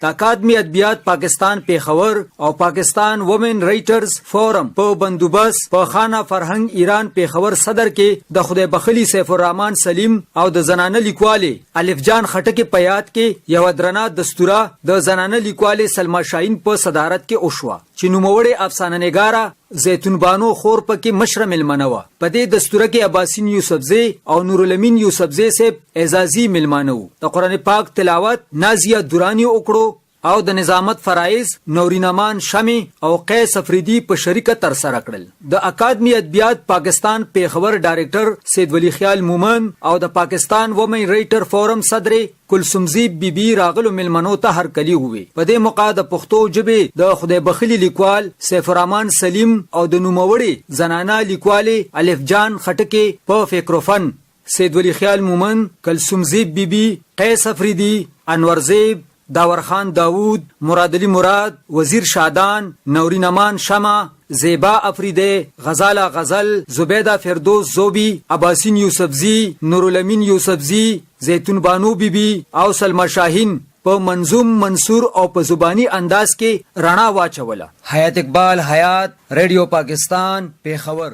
د اکادمی ادبیات پاکستان پیښور او پاکستان وومن رائټرز فورم په بندوبست په خانه فرهنګ ایران پیښور صدر کې د خدای بخلی سیف الرحمن سلیم او د زنانه لیکواله الف جان خټک په یاد کې یو درنه دستوره د زنانه لیکواله سلما شاهین په صدارت کې اوشوا چې نوموړی افسانه نگاره زیتون بانو خور پکې مشره ملمنه و. په دې دستوره کې عباسین یوسفزی او نورالامین یوسفزی سیب اعزازي ملمانه وو. د قرآن پاک تلاوت نازیه دورانی وکړو او د نظامت فرایض نورین امان شمی او قیس افریدی په شریکه تر سره کړل. د اکادمی ادبیات پاکستان پیښور ډایریکټر سید ولی خیال مومن او د پاکستان وومن رائټر فورم صدر کلثومزی بیبی راغلو ملمنو ته هرکلی وي. په دې موقع د پښتو ژبې د خدای بخلی لیکوال سیف الرحمن سلیم او د نوموړي زنانه لیکواله الف جان خټک په فکروفن سید ولی خیال مومن، کلثومزی بیبی، قیس افریدی، انور زیب، داور خان داود، مراد علی مراد، وزیر شادان، نورین امان شمع، زیبا افریده، غزاله غزل، زبیده فردوس زوبی، عباسین یوسفزی، نورالامین یوسفزی، زیتون بانو بیبی او سلما شاهین په منظوم منصور او په زبانی انداز کې رڼا واچوله. حیات اقبال حیات، ریډیو پاکستان پیښور.